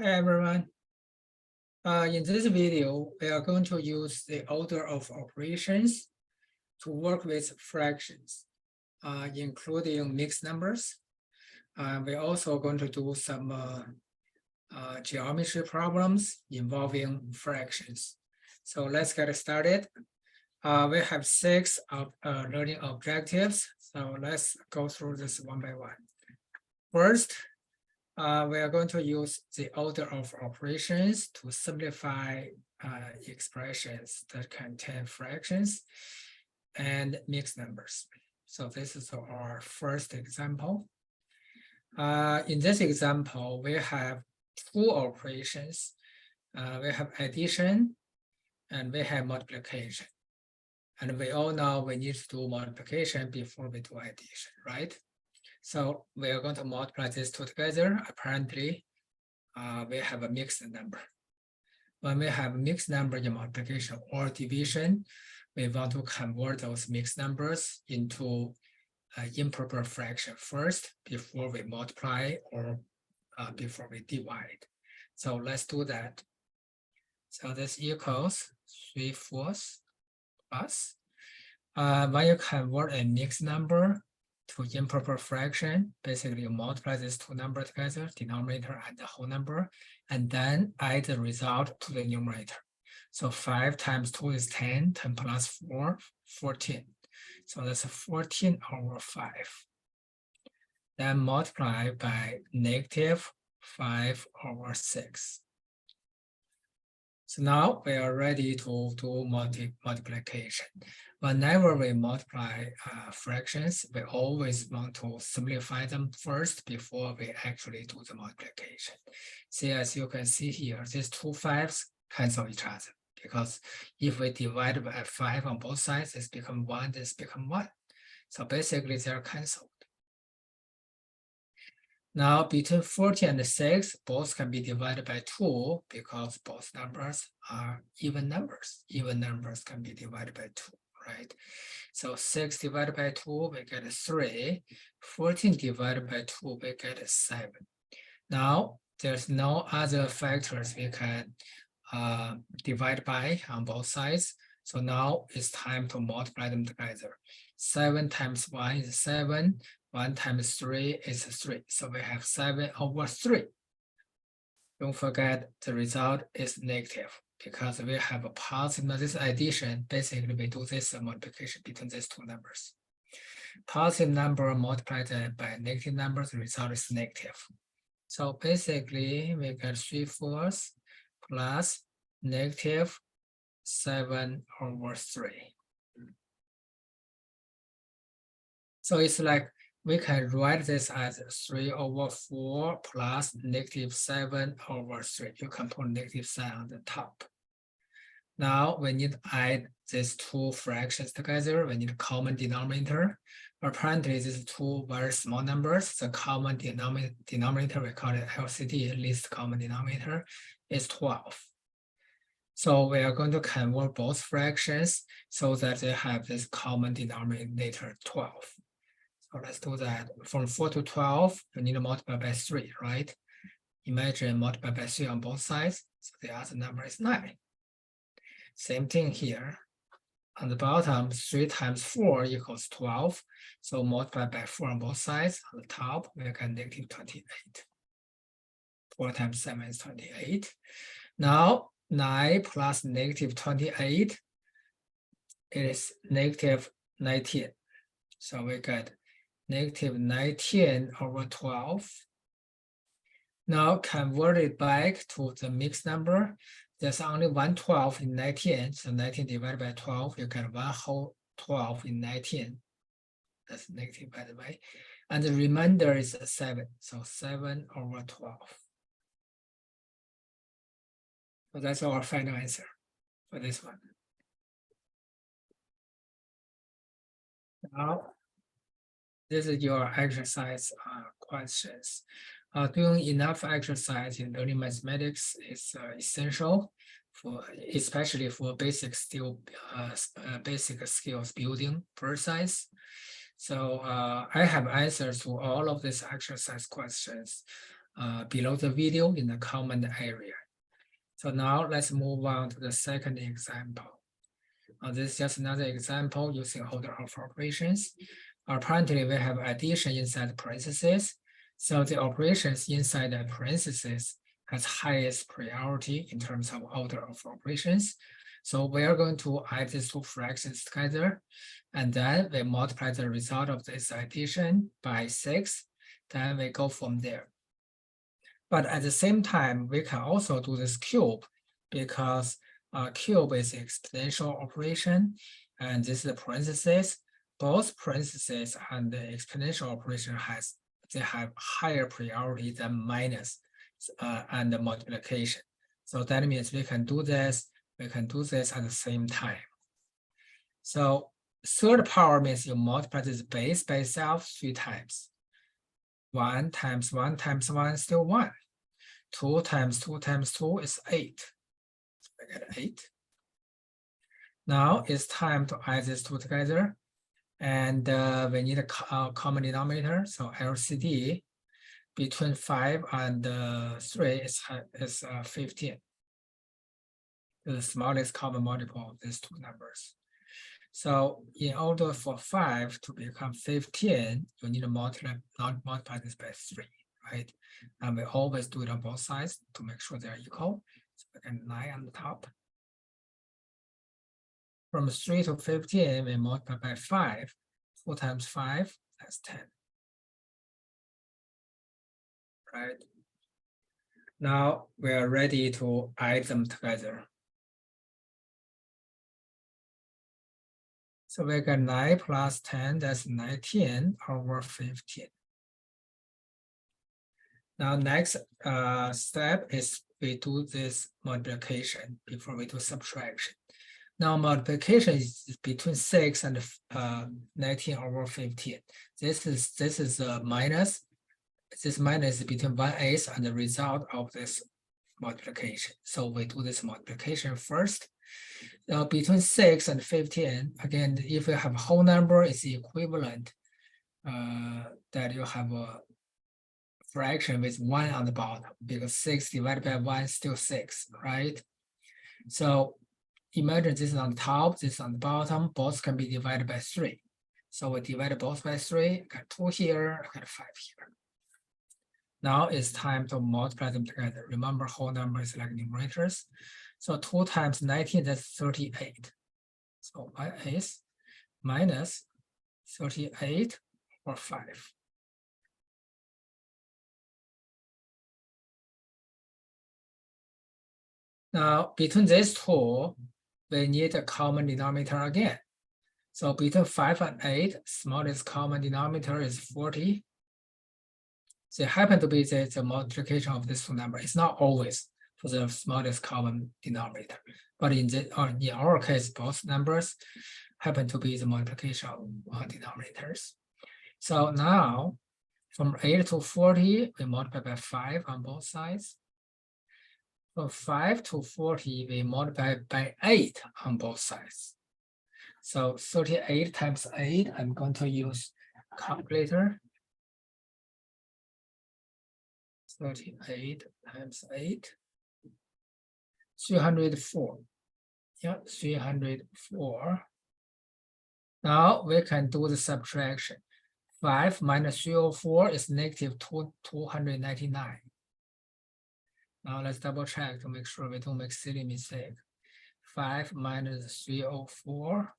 Hi everyone. In this video, we are going to use the order of operations to work with fractions, including mixed numbers. We're also going to do some geometry problems involving fractions. So let's get started. We have 6 learning objectives. So let's go through this one by one. First, we are going to use the order of operations to simplify expressions that contain fractions and mixed numbers. So this is our first example. In this example, we have 2 operations. We have addition and we have multiplication. And we all know we need to do multiplication before we do addition, right? So we are going to multiply these 2 together. Apparently, we have a mixed number. When we have mixed number in multiplication or division, we want to convert those mixed numbers into improper fraction first before we multiply or before we divide. So let's do that. So this equals 3/4 plus. When you convert a mixed number to improper fraction, basically you multiply these 2 numbers together, denominator and the whole number, and then add the result to the numerator. So 5 times 2 is 10, 10 plus 4, 14. So that's 14/5. Then multiply by -5/6. So now we are ready to do multiplication. Whenever we multiply fractions, we always want to simplify them first before we actually do the multiplication. See, as you can see here, these 2 5s cancel each other because if we divide by 5 on both sides, this becomes 1, this becomes 1. So basically they're canceled. Now between 14 and 6, both can be divided by 2 because both numbers are even numbers. Even numbers can be divided by 2, right? So 6 divided by 2, we get 3. 14 divided by 2, we get 7. Now there's no other factors we can divide by on both sides. So now it's time to multiply them together. 7 times 1 is 7. 1 times 3 is 3. So we have 7/3. Don't forget the result is negative because we have a positive. Now this addition, basically we do this multiplication between these 2 numbers. Positive number multiplied by negative numbers, the result is negative. So basically we get 3/4 plus -7/3. So it's like we can write this as 3/4 plus -7/3. You can put negative sign on the top. Now we need to add these 2 fractions together. We need a common denominator. Apparently, these 2 very small numbers, the common denominator, we call it LCD, least common denominator, is 12. So we are going to convert both fractions so that they have this common denominator 12. So let's do that. From 4 to 12, you need to multiply by 3, right? Imagine multiply by 3 on both sides. So the other number is 9. Same thing here. On the bottom, 3 times 4 equals 12. So multiply by 4 on both sides. On the top, we get -28. 4 times 7 is 28. Now, 9 plus -28 is -19. So we get -19/12. Now convert it back to the mixed number. There's only 1/12 in 19. So 19 divided by 12, you get 1/12 in 19. That's negative, by the way. And the remainder is 7. So 7/12. So that's our final answer for this one. Now, this is your exercise questions. Doing enough exercise in learning mathematics is essential for, especially for basic skills building exercise. So I have answers to all of these exercise questions below the video in the comment area. So now let's move on to the second example. This is just another example using order of operations. Apparently, we have addition inside parentheses. So the operations inside the parentheses has highest priority in terms of order of operations. So we are going to add these two fractions together, and then we multiply the result of this addition by 6. Then we go from there. But at the same time, we can also do this cube because cube is exponential operation, and this is the parentheses. Both parentheses and the exponential operation they have higher priority than minus and the multiplication. So that means we can do this. We can do this at the same time. So third power means you multiply this base by itself 3 times. 1 times 1 times 1 is still 1. 2 times 2 times 2 is 8. So I get 8. Now it's time to add these two together. And we need a common denominator. So LCD between 5 and 3 is 15. The smallest common multiple of these two numbers. So in order for 5 to become 15, you need to multiply this by 3, right? And we always do it on both sides to make sure they're equal. So we get 9 on the top. From 3 to 15, we multiply by 5. 4 times 5, that's 10. Right? Now we are ready to add them together. So we got 9 plus 10, that's 19 over 15. Now next step is we do this multiplication before we do subtraction. Now multiplication is between 6 and 19 over 15. This is a minus. This minus is between 1/8 and the result of this multiplication. So we do this multiplication first. Now between 6 and 15, again, if you have a whole number, it's equivalent that you have a fraction with 1 on the bottom, because 6 divided by 1 is still 6, right? So imagine this is on top, this is on the bottom, both can be divided by 3. So we divide both by 3, got 2 here, got 5 here. Now it's time to multiply them together. Remember, whole numbers like numerators. So 2 times 19, that's 38. So y is minus 38 or 5. Now, between these two, we need a common denominator again. So between 5 and 8, smallest common denominator is 40. They happen to be the multiplication of these two numbers. It's not always for the smallest common denominator, but in our case, both numbers happen to be the multiplication of denominators. So now, from 8 to 40, we multiply by 5 on both sides. From 5 to 40, we multiply by 8 on both sides. So 38 times 8, I'm going to use calculator. 38 times 8, 304. Yeah, 304. Now we can do the subtraction. 5 minus 304 is negative 299. Now let's double check to make sure we don't make silly mistake. 5 minus 304.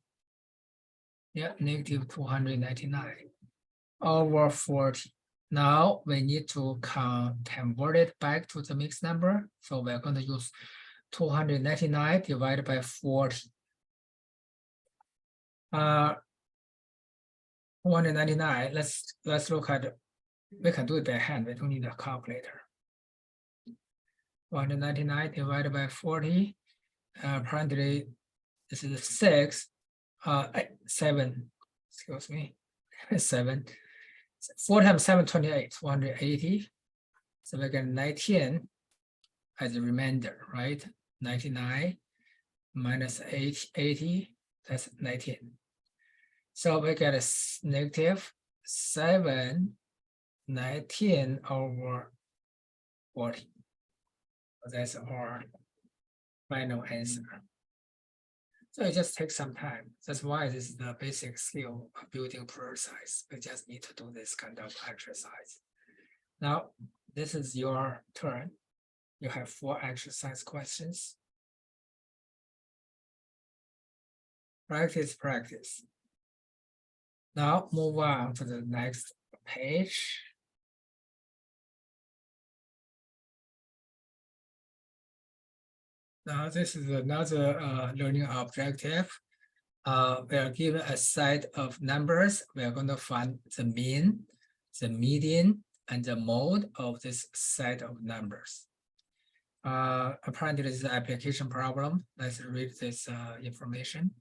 Yeah, negative 299 over 40. Now we need to convert it back to the mixed number. So we're going to use 299 divided by 40. 299, let's look at, we can do it by hand, we don't need a calculator. 299 divided by 40, apparently this is 7, excuse me, 7. 4 times 7, 28, 280. So we get 19 as a remainder, right? 99 minus 80, that's 19. So we get a negative 719 over 40. So that's our final answer. So it just takes some time. That's why this is the basic skill of building precise. We just need to do this kind of exercise. Now, this is your turn. You have 4 exercise questions. Practice, practice. Now move on to the next page. Now this is another learning objective. We are given a set of numbers. We are going to find the mean, the median, and the mode of this set of numbers. Apparently this is an application problem. Let's read this information.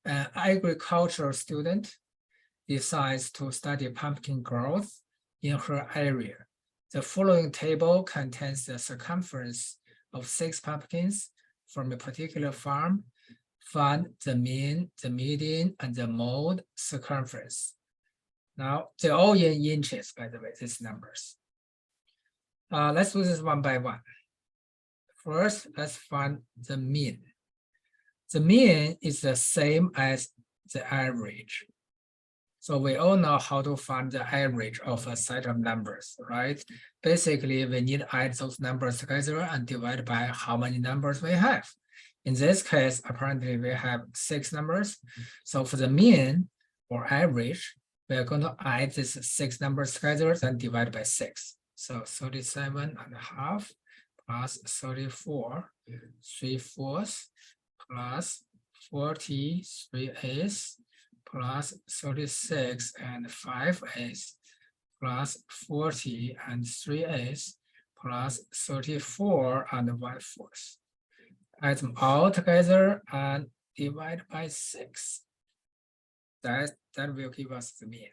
An agricultural student decides to study pumpkin growth in her area. The following table contains the circumference of 6 pumpkins from a particular farm. Find the mean, the median, and the mode circumference. Now, they're all in inches, by the way, these numbers. Let's do this one by one. First, let's find the mean. The mean is the same as the average. So we all know how to find the average of a set of numbers, right? Basically, we need to add those numbers together and divide by how many numbers we have. In this case, apparently we have 6 numbers. So for the mean or average, we are going to add these 6 numbers together and divide by 6. So 37.5 plus 34 3/4 plus 40 3/8 plus 36 5/8 plus 40 3/8 plus 34 1/4. Add them all together and divide by 6. That will give us the mean.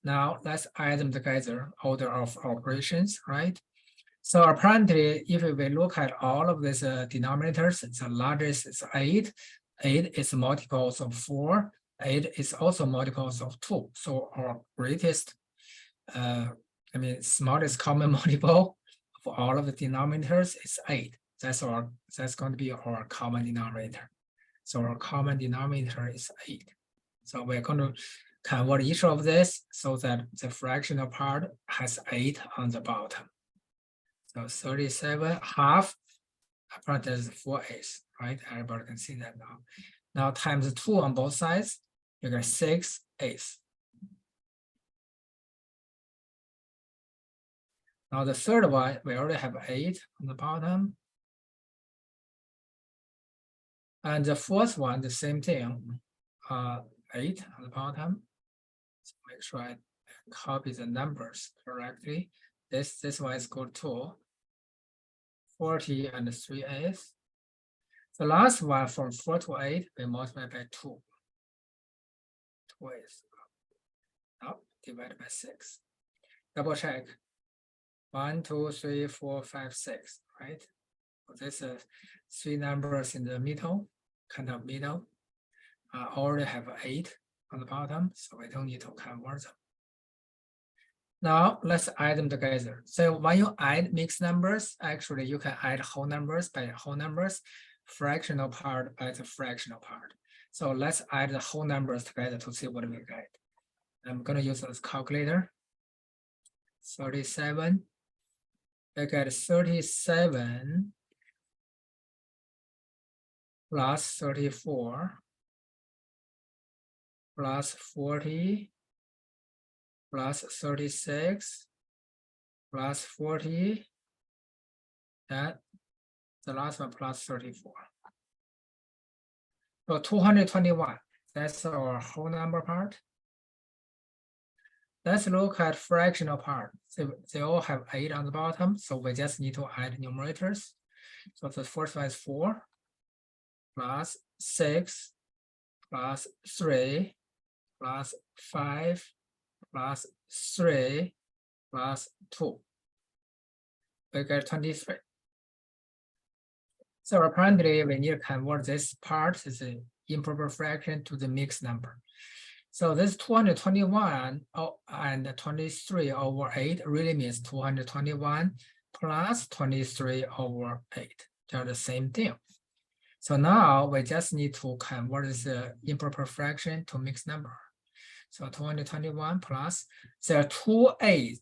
Now let's add them together, order of operations, right? So apparently, if we look at all of these denominators, the largest is 8. 8 is multiples of 4. 8 is also multiples of 2. So our greatest, smallest common multiple of all of the denominators is 8. That's going to be our common denominator. So our common denominator is 8. So we're going to convert each of this so that the fractional part has 8 on the bottom. So 37.5, apparently there's 4/8, right? Everybody can see that now. Now times 2 on both sides, you get 6/8. Now the third one, we already have 8 on the bottom. And the fourth one, the same thing, 8 on the bottom. So make sure I copy the numbers correctly. This one is equal to 40 3/8. The last one from 4 to 8, we multiply by 2. 2 is now divided by 6. Double check. 1, 2, 3, 4, 5, 6, right? So this is 3 numbers in the middle, kind of middle. I already have 8 on the bottom, so we don't need to convert them. Now let's add them together. So when you add mixed numbers, actually you can add whole numbers by whole numbers, fractional part by the fractional part. So let's add the whole numbers together to see what we get. I'm going to use this calculator. 37. I get 37 plus 34 plus 40 plus 36 plus 40, and the last one plus 34. So 221, that's our whole number part. Let's look at fractional part. They all have 8 on the bottom, so we just need to add numerators. So the first one is 4 plus 6 plus 3 plus 5 plus 3 plus 2. We get 23. So apparently we need to convert this part, this is improper fraction, to the mixed number. So this 221 and 23 over 8 really means 221 plus 23 over 8. They're the same thing. So now we just need to convert this improper fraction to mixed number. So 221 plus, there are two eights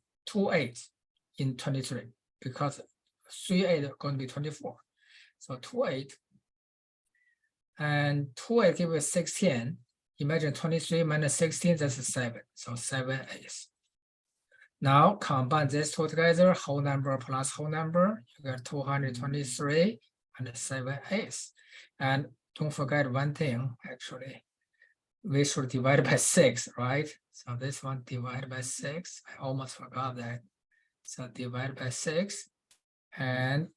in 23 because 3 8 are going to be 24. So 2 8 and 2 8 give us 16. Imagine 23 minus 16, that's 7. So 7 eighths. Now combine these two together, whole number plus whole number, you get 223 and 7 eighths. And don't forget one thing, actually, we should divide by 6, right? So this one divided by 6, I almost forgot that. So divide by 6, and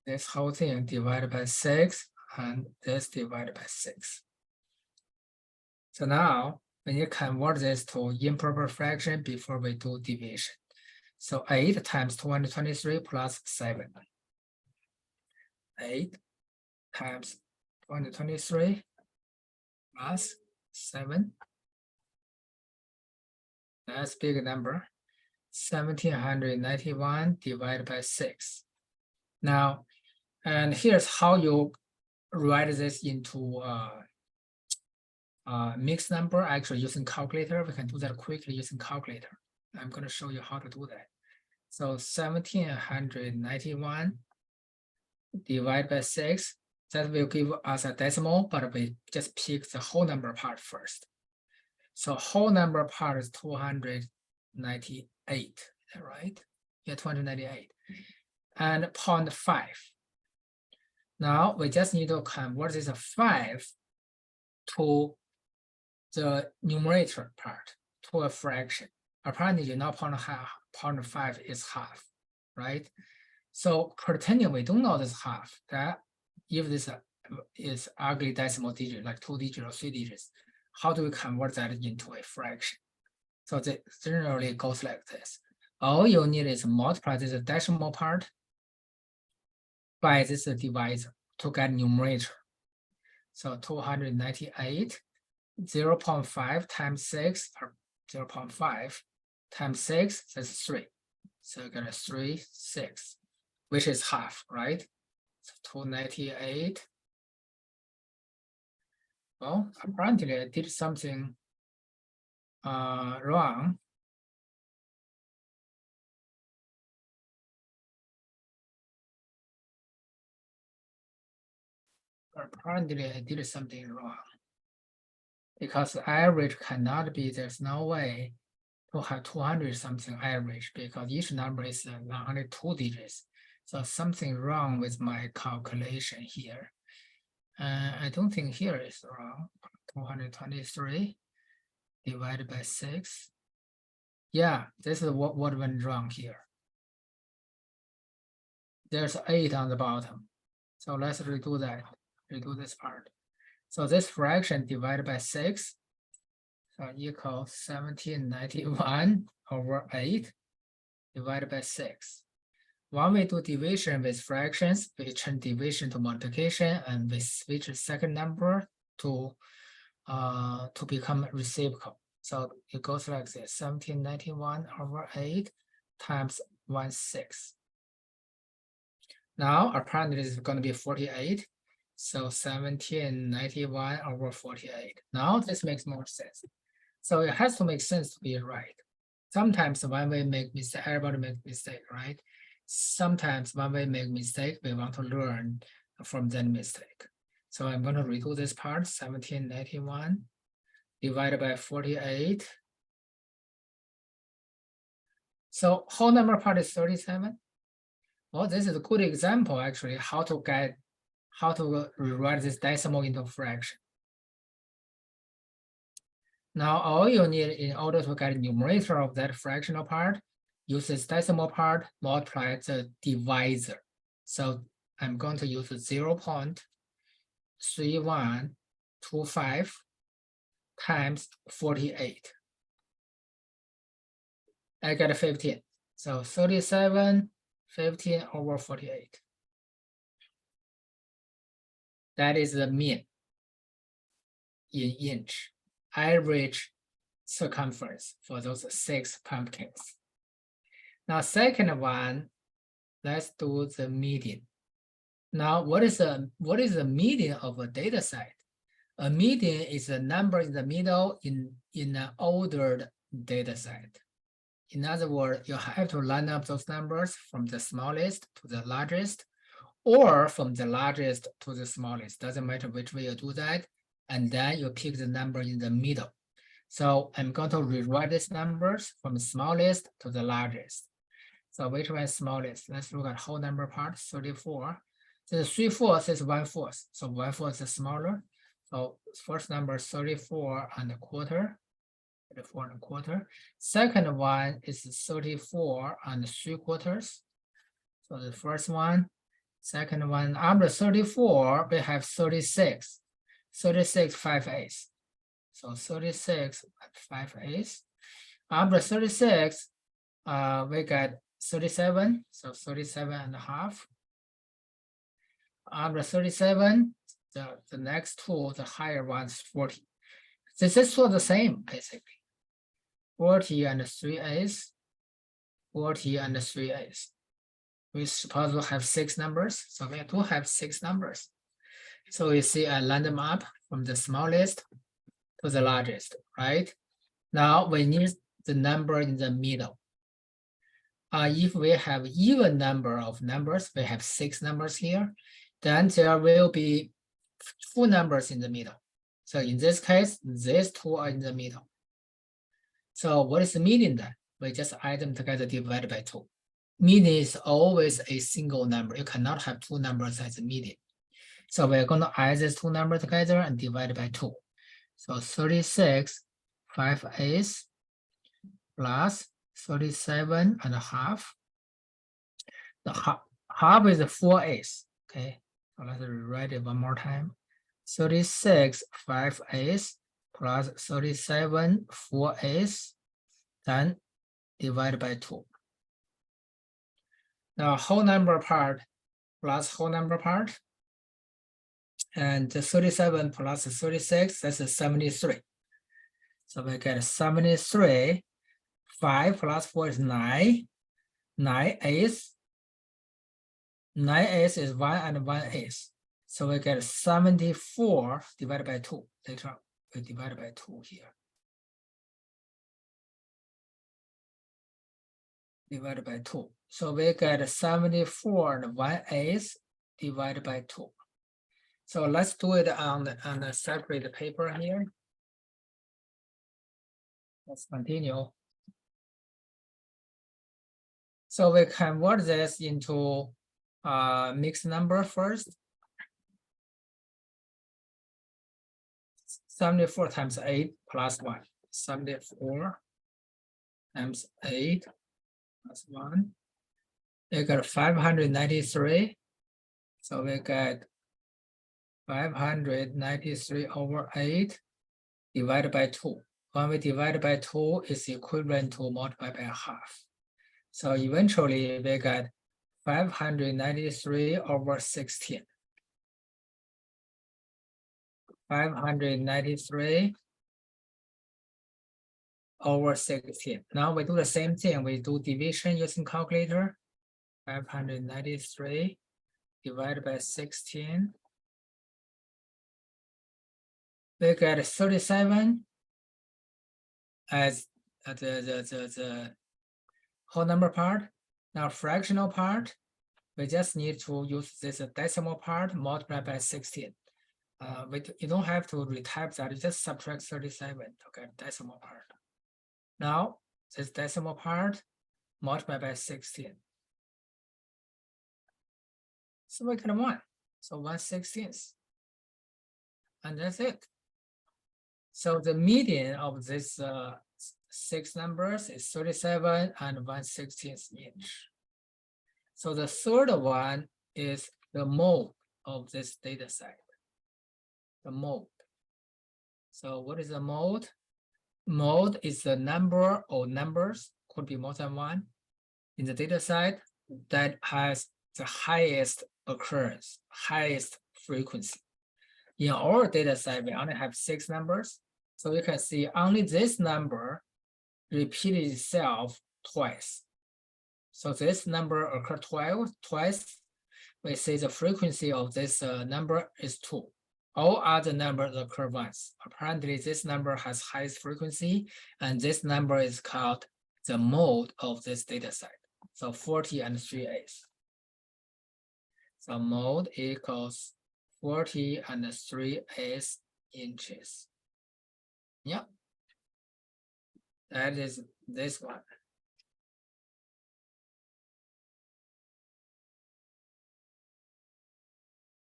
this whole thing divided by 6, and this divided by 6. So now, when you convert this to improper fraction before we do division. So 8 times 223 plus 7. 8 times 223 plus 7. That's big number. 1791 divided by 6. Now, and here's how you write this into mixed number, actually using calculator. We can do that quickly using calculator. I'm going to show you how to do that. So 1791 divided by 6, that will give us a decimal, but we just pick the whole number part first. So whole number part is 298, is that right? Yeah, 298. And 0.5. Now we just need to convert this 5 to the numerator part, to a fraction. Apparently, you know 0.5 is half, right? So pretending we don't know this half, that if this is ugly decimal digit, like 2 digits or 3 digits, how do we convert that into a fraction? So it generally goes like this. All you need is multiply this decimal part by this divisor to get numerator. So 298, 0.5 times 6, or 0.5 times 6, that's 3. So you get a 3, 6, which is half, right? So 298. Well, apparently I did something wrong. Apparently I did something wrong. Because average cannot be, there's no way to have 200 something average because each number is only 2 digits. So something wrong with my calculation here. I don't think here is wrong. 223 divided by 6. Yeah, this is what went wrong here. There's 8 on the bottom. So let's redo that, redo this part. So this fraction divided by 6, so equals 1791 over 8 divided by 6. When we do division with fractions, we turn division to multiplication and we switch the second number to become reciprocal. So it goes like this, 1791 over 8 times 1/6. Now apparently this is going to be 48. So 1791 over 48. Now this makes more sense. So it has to make sense to be right. Sometimes when we make mistake, everybody makes mistake, right? Sometimes when we make mistake, we want to learn from that mistake. So I'm going to redo this part, 1791 divided by 48. So whole number part is 37. Well, this is a good example actually, how to rewrite this decimal into fraction. Now, all you need in order to get the numerator of that fractional part, use this decimal part, multiply the divisor. So I'm going to use 0.3125 times 48. I get 15. So 37, 15 over 48. That is the mean in inch, average circumference for those 6 pumpkins. Now, second one, let's do the median. Now, what is the median of a data set? A median is a number in the middle in an ordered data set. In other words, you have to line up those numbers from the smallest to the largest, or from the largest to the smallest. Doesn't matter which way you do that. And then you pick the number in the middle. So I'm going to rewrite these numbers from the smallest to the largest. So which one is smallest? Let's look at whole number part, 34. So 3/4 is 1/4. So 1/4 is smaller. So first number 34 and a quarter. 34 and a quarter. Second one is 34 and 3/4. So the first one, second one, after 34, we have 36. 36 5/8. So 36 5/8. After 36, we got 37, so 37.5. After 37, the next two, the higher ones, 40. This is all the same, basically. 40 and 3/8, 40 and 3/8. We suppose we have 6 numbers, so we do have 6 numbers. So you see I line them up from the smallest to the largest, right? Now we need the number in the middle. If we have even number of numbers, we have 6 numbers here, then there will be 2 numbers in the middle. So in this case, these 2 are in the middle. So what is the median then? We just add them together, divided by 2. Median is always a single number. You cannot have 2 numbers as a median. So we're going to add these 2 numbers together and divide by 2. So 36 5/8 plus 37.5. The half is 4/8. Okay, so let's rewrite it one more time. 36 5/8 plus 37 4/8, then divide by 2. Now whole number part plus whole number part, and 37 plus 36, that's 73. So we get 73. 5 plus 4 is 9. 9/8. 9/8 is 1 and 1/8. So we get 74 divided by 2. Later we divide by 2 here. Divided by 2. So we get 74 and 1/8 divided by 2. So let's do it on a separate paper here. Let's continue. So we convert this into mixed number first. 74 times 8 plus 1. 74 times 8 plus 1. We got 593. So we got 593 over 8 divided by 2. When we divide by 2, is equivalent to multiply by half. So eventually we got 593 over 16. 593 over 16. Now we do the same thing. We do division using calculator. 593 divided by 16. We get 37 as the whole number part. Now fractional part, we just need to use this decimal part multiplied by 16. You don't have to retype that, you just subtract 37 to get decimal part. Now this decimal part multiplied by 16. So we get 1. So 1/16. And that's it. So the median of this 6 numbers is 37 and 1/16 each. So the third one is the mode of this data set. The mode. So what is the mode? Mode is the number of numbers, could be more than 1, in the data set that has the highest occurrence, highest frequency. In our data set, we only have 6 numbers. So you can see only this number repeated itself twice. So this number occurs twice. We say the frequency of this number is 2. All other numbers occur once. Apparently, this number has highest frequency, and this number is called the mode of this data set. So 40 and 3/8. So mode equals 40 and 3/8 inches. Yep. That is this one.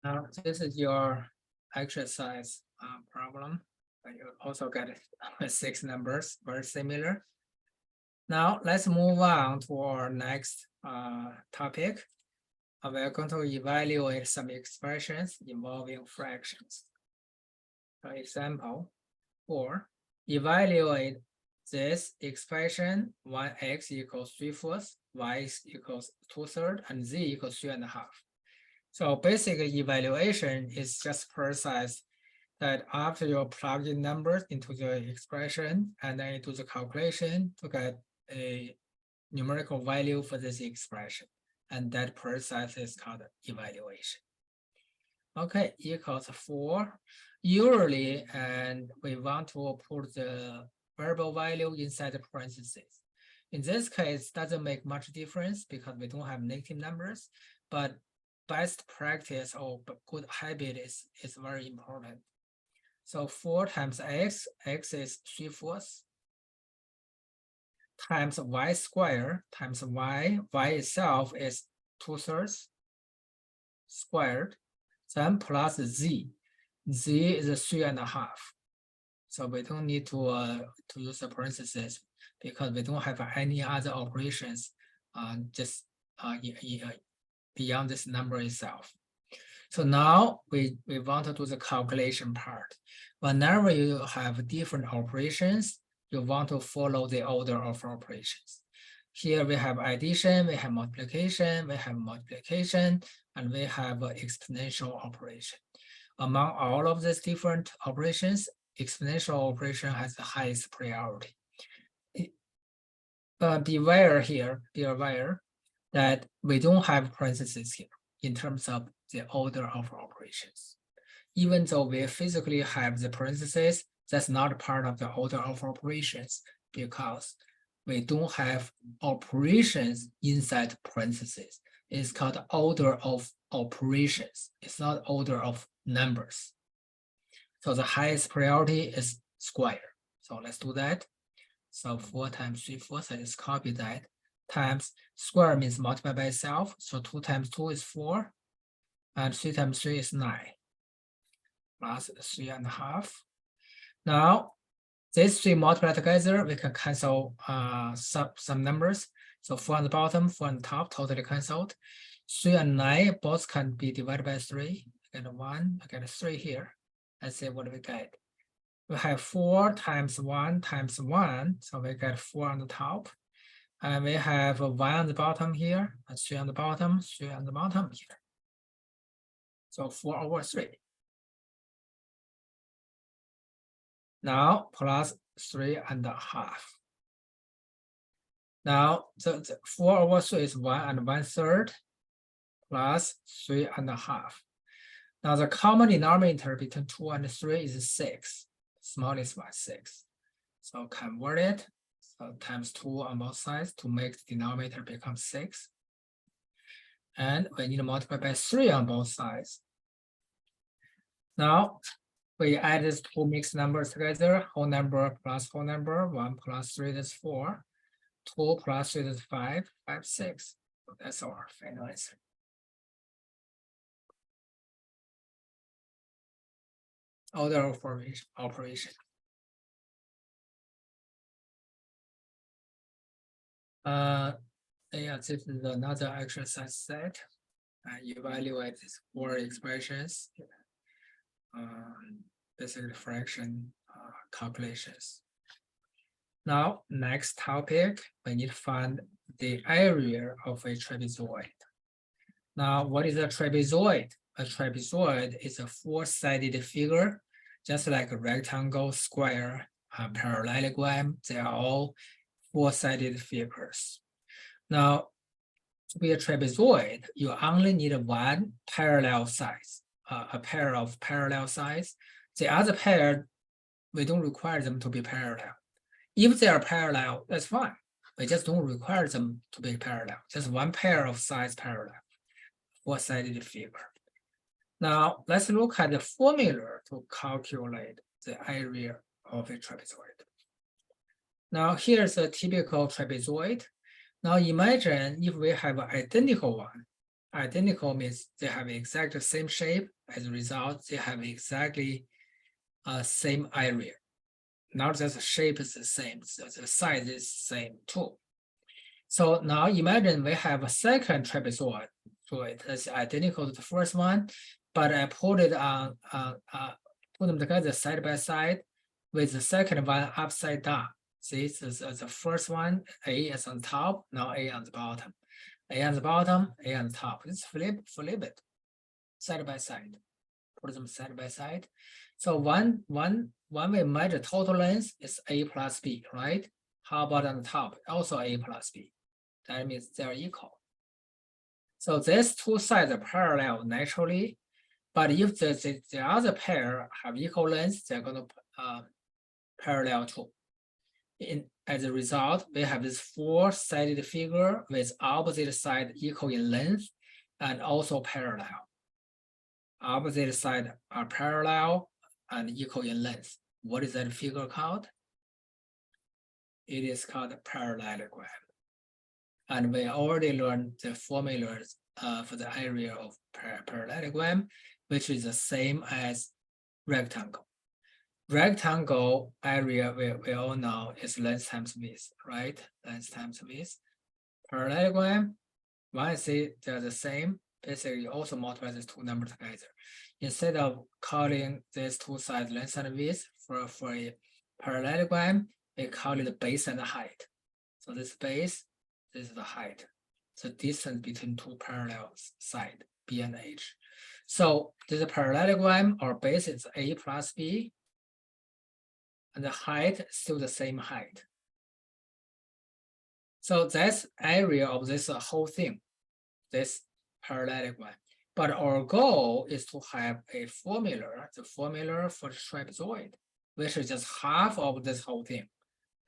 Now, this is your exercise problem. You also get 6 numbers, very similar. Now, let's move on to our next topic. We're going to evaluate some expressions involving fractions. For example, 4, evaluate this expression 1x equals 3/4, y equals 2/3, and z equals 3.5. So basic evaluation is just process that after you plug in numbers into the expression and then do the calculation to get a numerical value for this expression. And that process is called evaluation. Okay, equals 4. Usually, and we want to put the variable value inside the parentheses. In this case, doesn't make much difference because we don't have negative numbers, but best practice or good habit is very important. So 4 times x is 3/4, times y squared times y itself is 2/3 squared, then plus z is 3.5. So we don't need to use the parentheses because we don't have any other operations just beyond this number itself. So now we want to do the calculation part. Whenever you have different operations, you want to follow the order of operations. Here we have addition, we have multiplication, and we have exponential operation. Among all of these different operations, exponential operation has the highest priority. Beware that we don't have parentheses here in terms of the order of operations. Even though we physically have the parentheses, that's not part of the order of operations because we don't have operations inside parentheses. It's called order of operations. It's not order of numbers. So the highest priority is square. So let's do that. So 4 times 3/4, I just copy that, times square means multiply by itself. So 2 times 2 is 4, and 3 times 3 is 9, plus 3.5. Now, these 3 multiply together, we can cancel some numbers. So 4 on the bottom, 4 on the top, totally canceled. 3 and 9 both can be divided by 3. I get 1, I get 3 here. Let's see what we get. We have 4 times 1 times 1, so we get 4 on the top. And we have 1 on the bottom here, and 3 on the bottom, 3 on the bottom here. So 4/3. Now plus 3.5. Now the 4/3 is 1 1/3 plus 3.5. Now the common denominator between 2 and 3 is 6. Smallest one, 6. So convert it. So times 2 on both sides to make the denominator become 6. And we need to multiply by 3 on both sides. Now we add these 2 mixed numbers together, whole number plus whole number, 1 plus 3 is 4, 2 plus 3 is 5, 5, 6. So that's our final answer. Order of operation. Yeah, this is another exercise set. Evaluate these 4 expressions. Basically fraction calculations. Now, next topic, we need to find the area of a trapezoid. Now, what is a trapezoid? A trapezoid is a 4-sided figure, just like a rectangle, square, parallelogram. They are all 4-sided figures. Now, To be a trapezoid, you only need one parallel sides, a pair of parallel sides. The other pair, we don't require them to be parallel. If they are parallel, that's fine. We just don't require them to be parallel. Just one pair of sides parallel, four-sided figure. Now, let's look at the formula to calculate the area of a trapezoid. Now, here's a typical trapezoid. Now, imagine if we have an identical one. Identical means they have exactly the same shape. As a result, they have exactly same area. Not just the shape is the same, so the size is the same too. So now imagine we have a second trapezoid. So it is identical to the first one, but I put it on, put them together side by side with the second one upside down. See, this is the first one, A is on top, now A on the bottom. A on the bottom, A on the top. It's flip it side by side. Put them side by side. So one we measure total length is A plus B, right? How about on the top? Also A plus B. That means they're equal. So these two sides are parallel naturally, but if the other pair have equal length, they're going to parallel too. As a result, we have this four-sided figure with opposite side equal in length and also parallel. Opposite side are parallel and equal in length. What is that figure called? It is called a parallelogram. And we already learned the formulas for the area of parallelogram, which is the same as rectangle. Rectangle area we all know is length times width, right? Length times width. Parallelogram, when I say they're the same, basically you also multiply these two numbers together. Instead of calling these two sides length and width for a parallelogram, we call it the base and the height. So this base, this is the height. The distance between two parallel sides, B and H. So this parallelogram, our base is A plus B, and the height is still the same height. So that's area of this whole thing, this parallelogram. But our goal is to have a formula, the formula for the trapezoid, which is just half of this whole thing.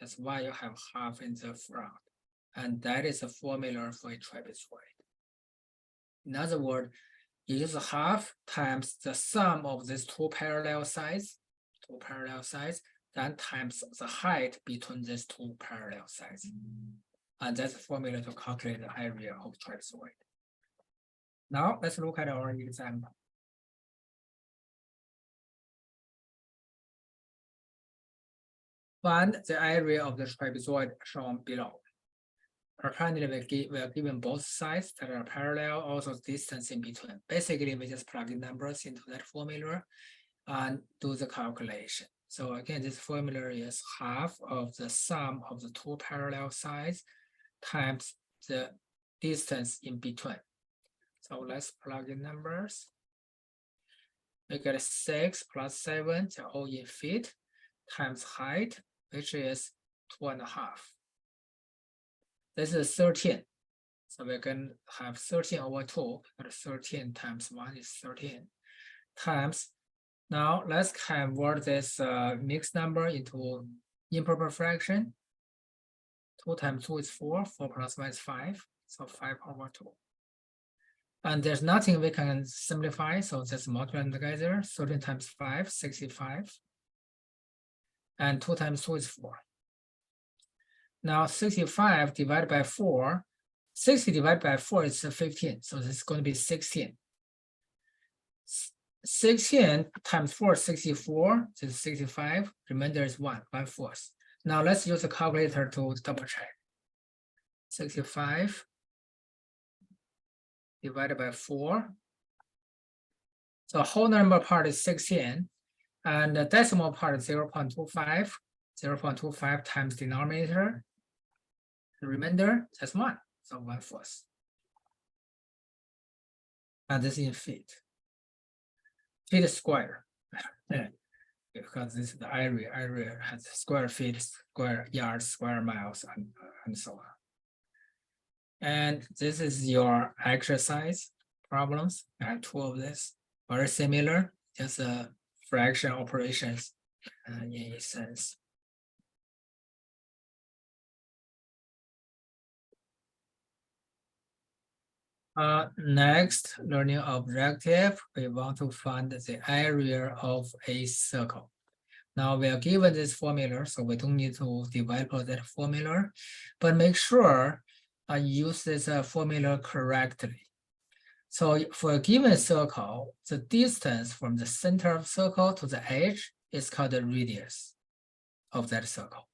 That's why you have half in the front. And that is a formula for a trapezoid. In other words, you use half times the sum of these two parallel sides, then times the height between these two parallel sides. And that's the formula to calculate the area of trapezoid. Now let's look at our example. Find the area of the trapezoid shown below. Apparently, we are given both sides that are parallel, also distance in between. Basically, we just plug in numbers into that formula and do the calculation. So again, this formula is half of the sum of the two parallel sides times the distance in between. So let's plug in numbers. We get 6 plus 7, they're all in feet, times height, which is 2.5. This is 13. So we can have 13 over 2, but 13 times 1 is 13. Times, now let's convert this mixed number into improper fraction. 2 times 2 is 4, 4 plus 1 is 5, so 5 over 2. And there's nothing we can simplify, so just multiply them together. 13 times 5, 65. And 2 times 2 is 4. Now 65 divided by 4, 60 divided by 4 is 15, so this is going to be 16. 16 times 4 is 64, this is 65, remainder is 1/4. Now let's use a calculator to double check. 65 divided by 4. So whole number part is 16, and the decimal part is 0.25. 0.25 times denominator. The remainder, that's 1, so 1/4. And this is in feet. Feet is square. Because this is the area. Area has square feet, square yards, square miles, and so on. And this is your exercise problems. I have two of this, very similar, just fraction operations in a sense. Next learning objective, we want to find the area of a circle. Now we are given this formula, so we don't need to develop that formula, but make sure use this formula correctly. So for a given circle, the distance from the center of circle to the edge is called the radius of that circle.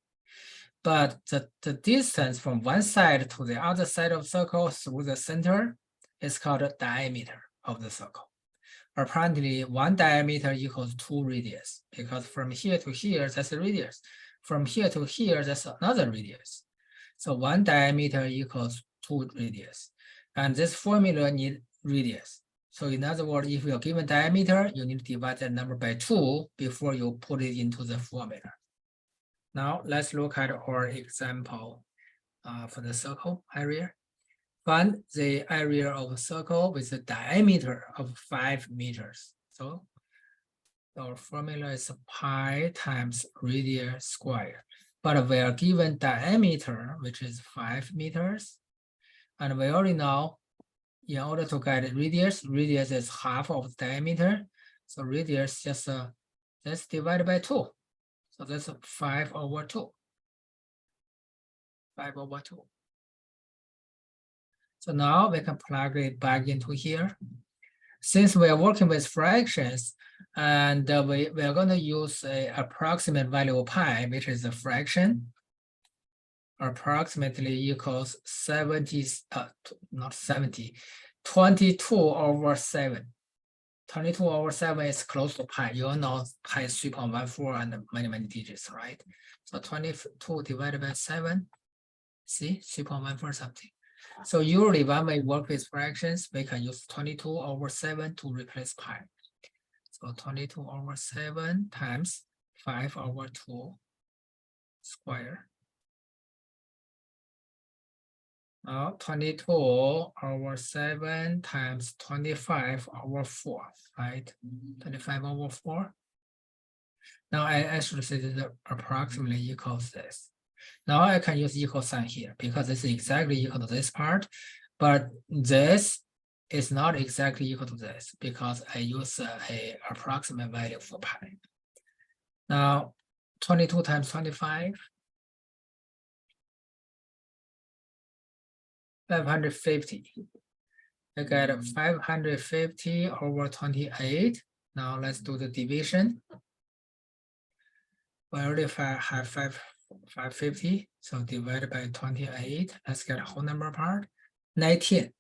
But the distance from one side to the other side of circle through the center is called the diameter of the circle. Apparently, one diameter equals 2 radius, because from here to here, that's a radius. From here to here, that's another radius. So one diameter equals 2 radius. And this formula needs radius. So in other words, if you're given diameter, you need to divide that number by 2 before you put it into the formula. Now let's look at our example for the circle area. Find the area of a circle with a diameter of 5 meters. So our formula is pi times radius squared. But we are given diameter, which is 5 meters. And we already know in order to get radius is half of the diameter. So radius just that's divided by 2. So that's 5/2. 5/2. So now we can plug it back into here. Since we are working with fractions, and we are going to use an approximate value of pi, which is a fraction, approximately equals 22/7. 22/7 is close to pi. You all know pi is 3.14 and many digits, right? So 22 divided by 7, see, 3.14 something. So usually when we work with fractions, we can use 22/7 to replace pi. So 22/7 times 5/2 square. Now 22/7 times 25/4, right? 25/4. Now I actually say that approximately equals this. Now I can use equal sign here because this is exactly equal to this part, but this is not exactly equal to this because I use a approximate value for pi. Now 22 times 25, 550. I got 550/28. Now let's do the division. We already have 550, so divided by 28. Let's get a whole number part. 19.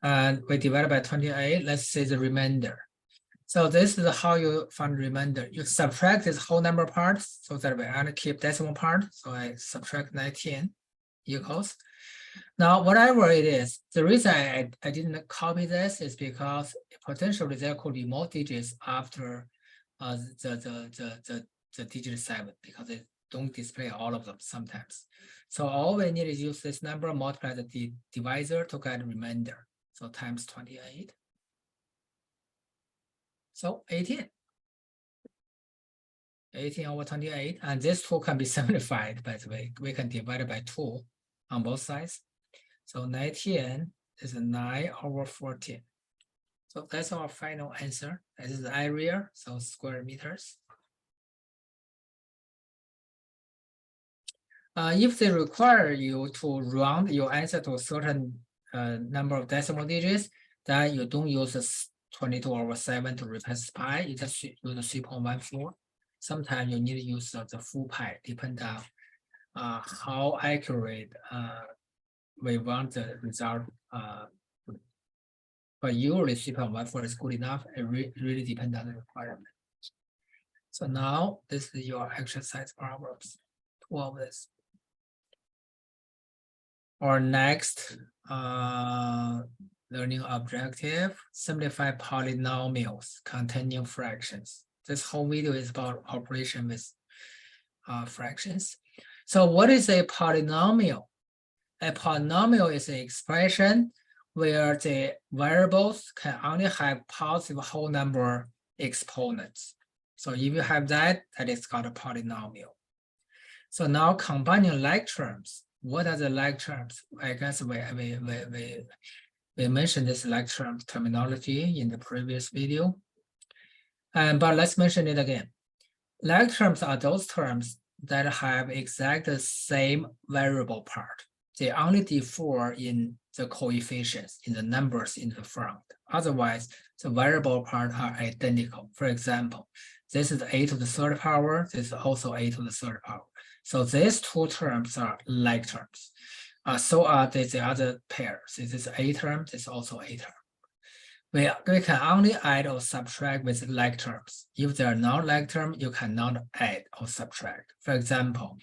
And we divide by 28. Let's say the remainder. So this is how you find remainder. You subtract this whole number part so that we only keep decimal part. So I subtract 19 equals. Now, whatever it is, the reason I didn't copy this is because potentially there could be more digits after the digit 7 because they don't display all of them sometimes. So all we need is use this number, multiply the divisor to get remainder. So times 28. So 18. 18/28, and this 2 can be simplified, by the way. We can divide it by 2 on both sides. So 19 is 9/14. So that's our final answer. This is the area, so square meters. If they require you to round your answer to a certain number of decimal digits, then you don't use this 22/7 to replace pi. You just use 3.14. Sometimes you need to use the full pi, depending on how accurate we want the result. But usually 3.14 is good enough. It really depends on the requirement. So now this is your exercise problems. 2 of this. Our next learning objective, simplify polynomials containing fractions. This whole video is about operation with fractions. So what is a polynomial? A polynomial is an expression where the variables can only have positive whole number exponents. So if you have that, that is called a polynomial. So now combining like terms. What are the like terms? I guess we mentioned this like term terminology in the previous video. But let's mention it again. Like terms are those terms that have exact the same variable part. They only differ in the coefficients, in the numbers in the front. Otherwise, the variable part are identical. For example, this is a to the third power, this is also a to the third power. So these two terms are like terms. So are the other pairs. This is a term, this is also a term. We can only add or subtract with like terms. If they are not like term, you cannot add or subtract. For example,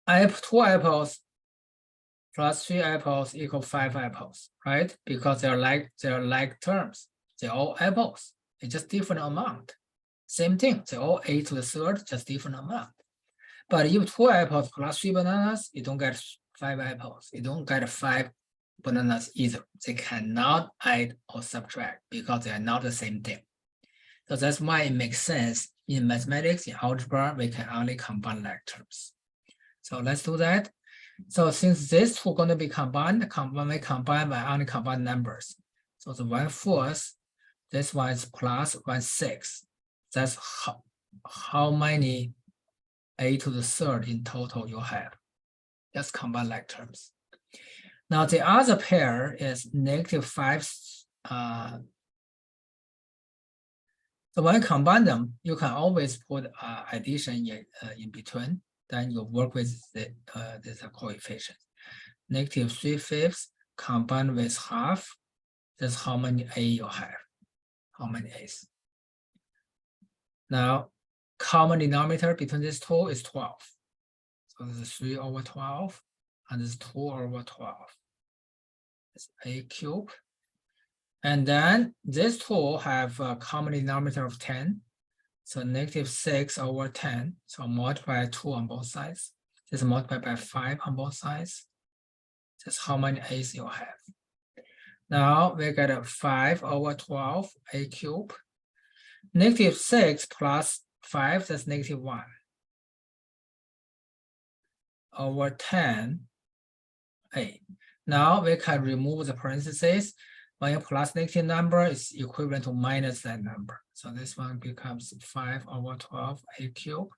2 apples plus 3 apples equal 5 apples, right? Because they're like terms. They're all apples. It's just different amount. Same thing. They're all a to the third, just different amount. But if 2 apples plus 3 bananas, you don't get 5 apples. You don't get 5 bananas either. They cannot add or subtract because they are not the same thing. So that's why it makes sense in mathematics, in algebra, we can only combine like terms. So let's do that. So since these two are going to be combined, when we combine, we only combine numbers. So the 1/4, this one is plus 1/6. That's how many a to the third in total you have. Just combine like terms. Now the other pair is -5. So when you combine them, you can always put addition in between. Then you work with the coefficient. -3/5 combined with half. That's how many a you have. How many a's? Now, common denominator between these two is 12. So this is 3/12, and this is 2/12. It's a cube. And then these two have a common denominator of 10. So -6/10. So multiply 2 on both sides. This is multiplied by 5 on both sides. That's how many a's you have. Now we get a 5/12 a cube. -6 plus 5, that's -1. Over 10 a. Now we can remove the parentheses. When you plus negative number, it's equivalent to minus that number. So this one becomes 5/12 a cube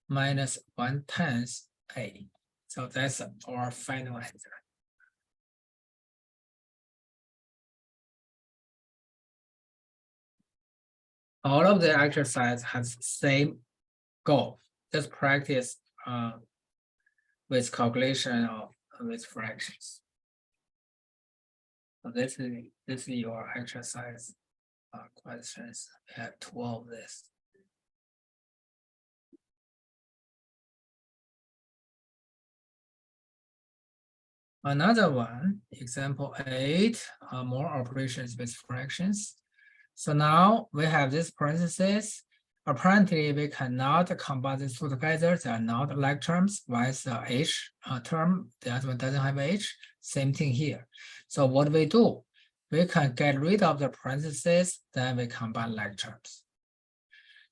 minus 1/10 a. So that's our final answer. All of the exercise has same goal. Just practice with calculation of with fractions. So this is your exercise questions. We have 2 of this. Another one, example 8, more operations with fractions. So now we have this parentheses. Apparently, we cannot combine these two together. They are not like terms. One is the h term, the other one doesn't have h. Same thing here. So what we do, we can get rid of the parentheses, then we combine like terms.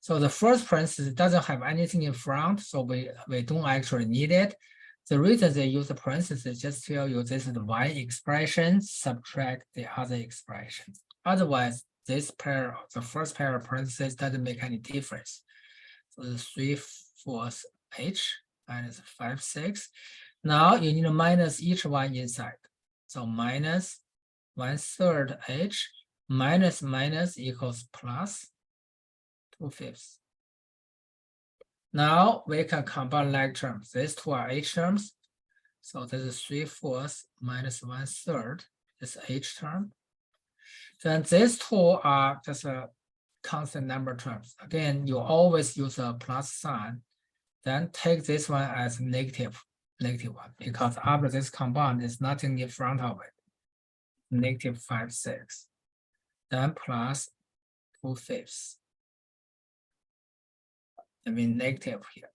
So the first parenthesis doesn't have anything in front, so we don't actually need it. The reason they use the parentheses just tell you this is one expression, subtract the other expression. Otherwise, this pair, the first pair of parentheses doesn't make any difference. So the 3/4 h minus 5/6. Now you need to minus each one inside. So minus 1/3 h minus equals plus 2/5. Now we can combine like terms. These two are h terms. So this is 3/4 minus 1/3. This h term. Then these two are just a constant number terms. Again, you always use a plus sign. Then take this one as negative one, because after this combined, there's nothing in front of it. -5/6. Then plus 2/5. I mean negative here.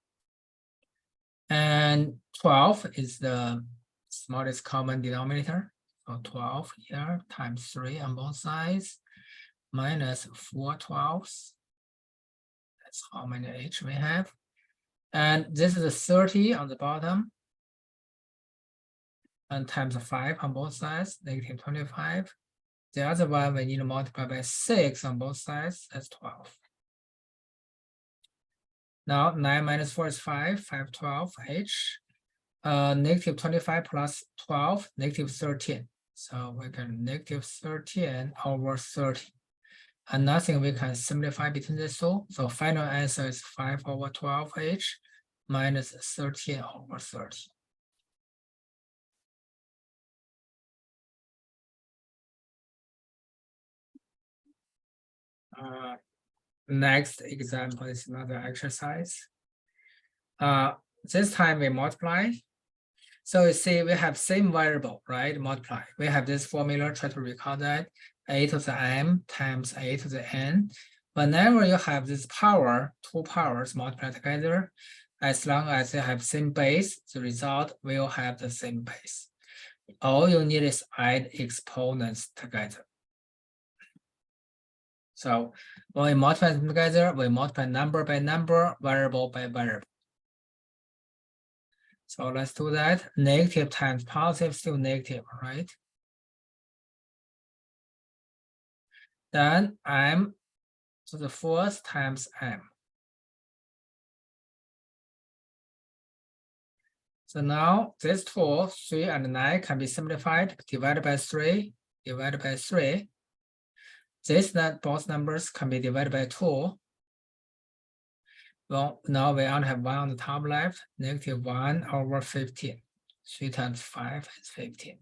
And 12 is the smallest common denominator. So 12 here times 3 on both sides minus 4 12s. That's how many h we have. And this is a 30 on the bottom. And times 5 on both sides, negative 25. The other one, we need to multiply by 6 on both sides, that's 12. Now 9 minus 4 is 5, 5 12 h. Negative 25 plus 12, negative 13. So we can negative 13 over 30. And nothing we can simplify between the two. So final answer is 5 over 12h minus 13 over 30. Next example is another exercise. This time we multiply. So you see we have same variable, right? Multiply. We have this formula, try to recall that. A to the m times a to the n. Whenever you have this power, two powers multiplied together, as long as they have same base, the result will have the same base. All you need is add exponents together. So when we multiply them together, we multiply number by number, variable by variable. So let's do that. Negative times positive, still negative, right? Then m to the fourth times m. So now this 2, 3, and 9 can be simplified, divided by 3, divided by 3. Both numbers can be divided by 2. Well, now we only have 1 on the top left, negative 1 over 15. 3 times 5 is 15.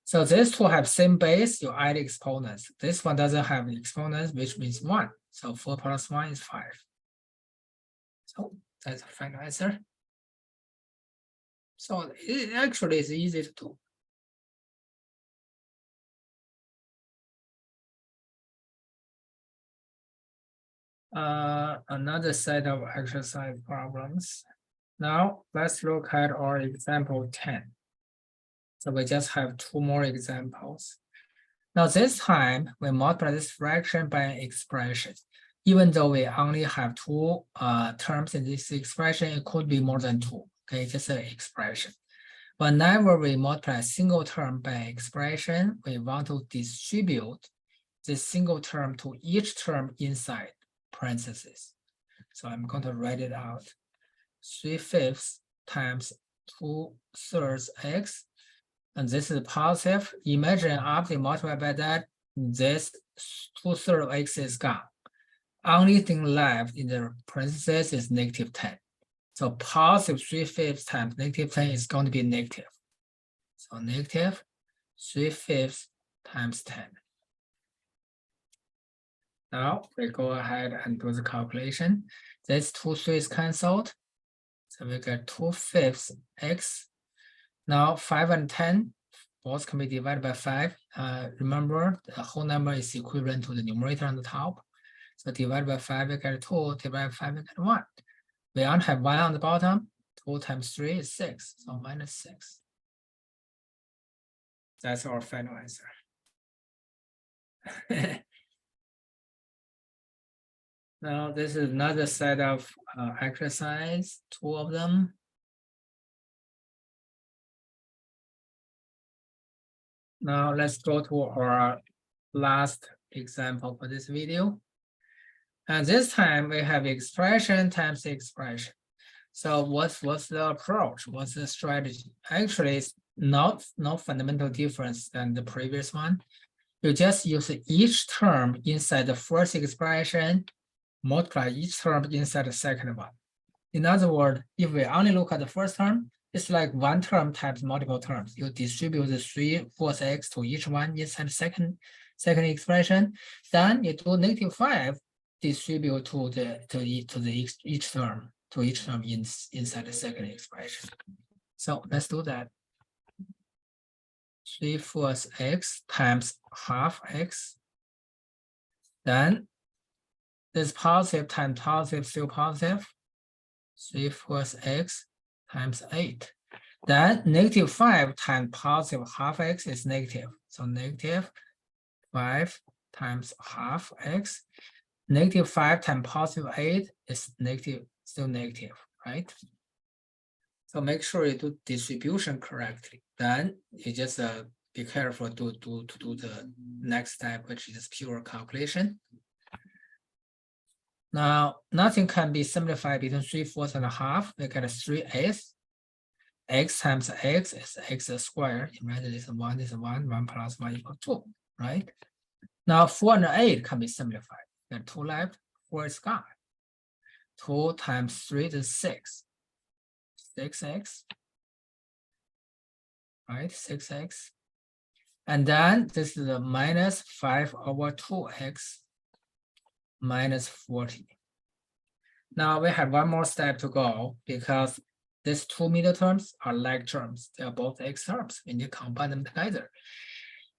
So these two have same base, you add exponents. This one doesn't have exponents, which means 1. So 4 plus 1 is 5. So that's the final answer. So it actually is easy to do. Another set of exercise problems. Now let's look at our example 10. So we just have 2 more examples. Now this time we multiply this fraction by an expression. Even though we only have 2 terms in this expression, it could be more than 2. Okay, just an expression. Whenever we multiply a single term by expression, we want to distribute this single term to each term inside parentheses. So I'm going to write it out. 3/5 times 2/3 x. And this is positive. Imagine after you multiply by that, this 2/3 of x is gone. Only thing left in the parentheses is negative 10. So positive 3/5 times negative 10 is going to be negative. So negative 3/5 times 10. Now we go ahead and do the calculation. This 2 3's canceled. So we get 2/5 x. Now 5 and 10, both can be divided by 5. Remember, the whole number is equivalent to the numerator on the top. So divided by 5, we get 2. Divided by 5, we get 1. We only have 1 on the bottom. 2 times 3 is 6. So minus 6. That's our final answer. Now this is another set of exercise, 2 of them. Now let's go to our last example for this video. And this time we have expression times expression. So what's the approach? What's the strategy? Actually, it's no fundamental difference than the previous one. You just use each term inside the first expression, multiply each term inside the second one. In other words, if we only look at the first term, it's like one term times multiple terms. You distribute the 3/4 x to each one inside the second expression. Then you do negative 5 distribute to each term inside the second expression. So let's do that. 3/4 x times half x. Then this positive times positive, still positive. 3/4 x times 8. Then -5 times positive half x is negative. So -5 times half x. -5 times positive 8 is negative, still negative, right? So make sure you do distribution correctly. Then you just be careful to do the next step, which is pure calculation. Now, nothing can be simplified between 3/4 and a half. We get 3/8. X times x is x squared. Imagine this one is 1 plus 1 equals 2, right? Now 4 and 8 can be simplified. Get 2 left, 4 is gone. 2 times 3 is 6. 6x, right? 6x. And then this is a minus 5/2x minus 40. Now we have one more step to go because these two middle terms are like terms. They are both x terms. We need to combine them together.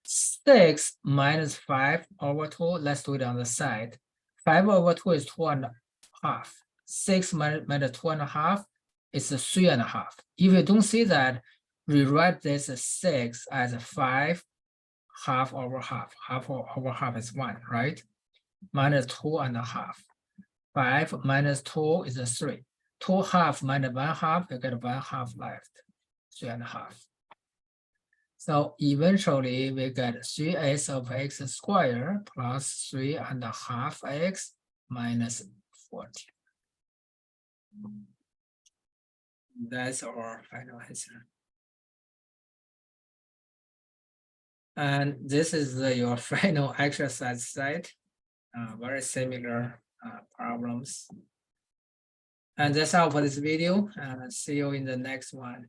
6 minus 5/2. Let's do it on the side. 5/2 is 2.5. 6 minus 2.5 is 3.5. If you don't see that, rewrite this as 6 as 5 half over half. Half over half is 1, right? Minus 2.5. 5 minus 2 is 3. 2 half minus 1 half, you get 1 half left. 3.5. So eventually we get 3/8 of x squared plus 3.5 x minus 40. That's our final answer. And this is your final exercise set. Very similar problems. And that's all for this video. See you in the next one.